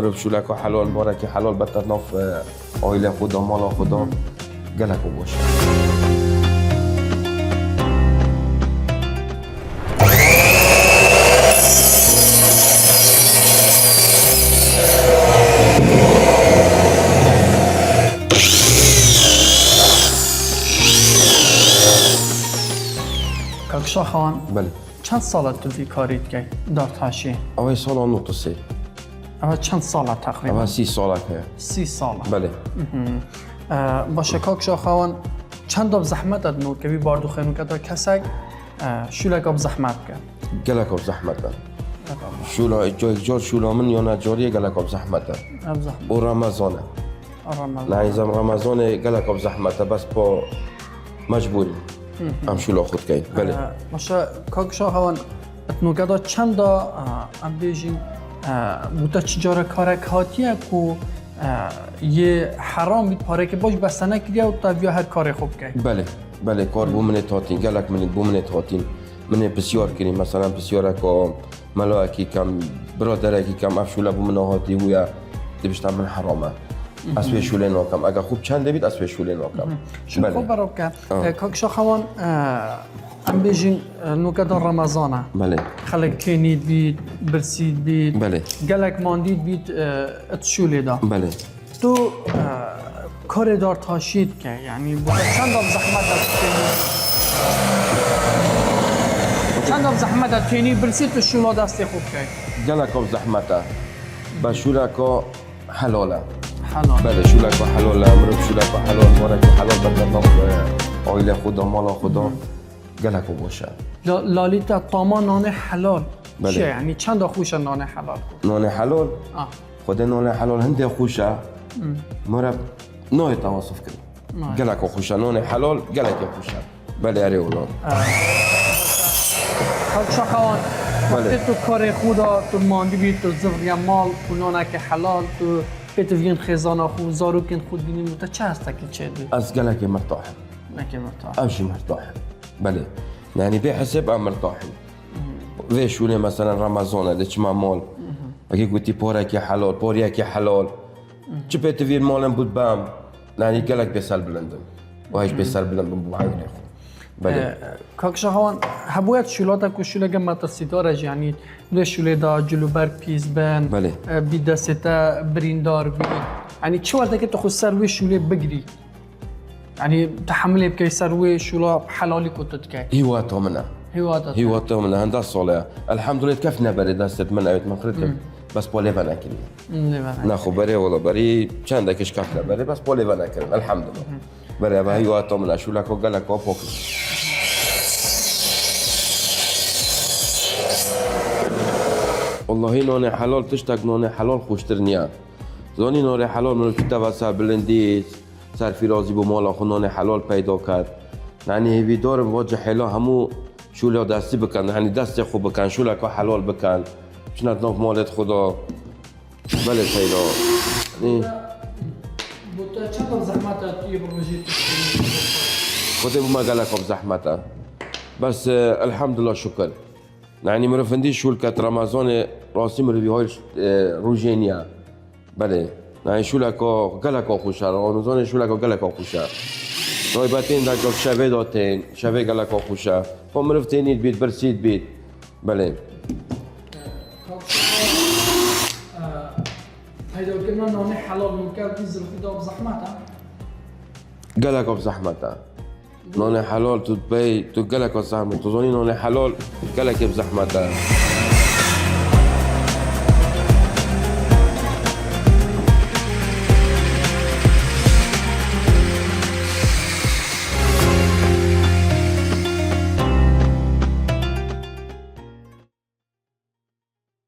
مرو شولک حلال بارکی حلال بتر ناف آیله خدا مالا خدا گلکو باشه. کاکشا خان بله. چند سالت تو وی کارید که دار تاشی؟ اول سال نوت سه. اول چند سالت تقریبا؟ اول 30 ساله که. 30 ساله. بله. باشه کاکشا خان چند دب زحمت اد نور که وی باردو خینو که تا کسک شولک اب زحمت کرد. گلک اب زحمت داد. شولا جار شولا من یا نجاری گلک اب زحمت داد. اب زحمت. و رمضانه. نه رمضان گلک اب زحمت بس با مجبوری. ام شولا خود کین. بله. باشه کاکشا خان اتنو که تا چند دا ام بیجیم بوده چجاره کارک هاتیه که یه حرام بید پاره که باش بستنه کریه و تا بیا هر کار خوب که بله بله کار بو منت هاتین گلک منت بو منت هاتین من بسیار کریم مثلا بسیار که ملاکی کم برادرکی کم افشوله بو من هاتی ویا دبشتم من حرامه اسوی شوله ناکم اگه خوب چند بید اسوی شوله ناکم شو خوب براب که کاکشا خوان ام بیجین نوکدان رمضانه بله خلق کنید بید برسید بید بله گلک ماندید بید اتشوله دا بله تو کار دار تاشید که یعنی چند دب زحمت چند دب زحمت تینی برسید تو شولا دست خوب که گلک اب زحمته با شوله که حلاله حلال بله شوله که حلاله مرو شوله که حلال بارک حلال بدر ناف آیله خدا مالا خدا گلکو باشه. لالیتا طاما نان حلال بله. چیه یعنی چند خوش نان حلال نان حلال خود نان حلال هنده خوشه مرا نوع توصف کرد گلکو خوشه نان حلال گلک خوشه بله اره اولاد کاکشا خوان بله. وقتی تو کار خودا تو ماندی بید تو زفری مال تو نانک حلال تو پیتوین خزانه خود زارو کن خود بینیم تا چه هست که چه دو از گلک مرتاح نکه مرتاح امشي مرتاح بله يعني بحسب ام مرتاح في شونه مثلا رمضان اللي تشمع مال اكي قلتي بورك يا حلال بوريك يا حلال جبت في المال بود بام يعني قالك بيسال بلندن وهيش بيسال بلندن بو عاود ياخذ بله کاکشا خوان هبویت شولاتا کو شوله گم ترسیدارج یعنی دو شوله دا جلوبر پیز بن بله. بی دسته بریندار بی یعنی چه وقتی که تو خود سروی شوله بگیری یعنی تحمل بکی سروی شولا حلالی کتت که هواته منها هواته منها هندا الصلاة الحمد لله كفنا بري دست من اوت مخرتم بس بولي فانا كلي ناخو بري والله بري كان داكش كفنا بري بس بولي فانا كلي الحمد لله بري با هواته منها شو لك وقال لك وفوق والله نون حلال تشتاق نون حلال خوشترنيا زوني نون حلال من الكتاب سر بلنديز سر فيرازي بو مالا خو نون حلال پیدا کرد يعني هی دار واجه حلا همو شوله دستی بکن یعنی دست خوب بکن شوله که حلال بکن شنات ناف مالت خدا بله سیدا بوده چند زحمت توی بروژه خدا بما قالك بزحمته بس الحمد لله شكر يعني مرفندي شولكة رمضان راسي مربي هاي روجينيا بله يعني شولك قالك خوشا رمضان شولك قالك خوشا رایبتین در جا شوه داتین شوه گلک خوشه با مرفتینید بید برسید بید بله پیدا کردن نان حلال میکردی ظرفی دا بزحمت گلک بزحمت نان حلال تو بی تو گلک زحمت تو زانی نان حلال گلک بزحمت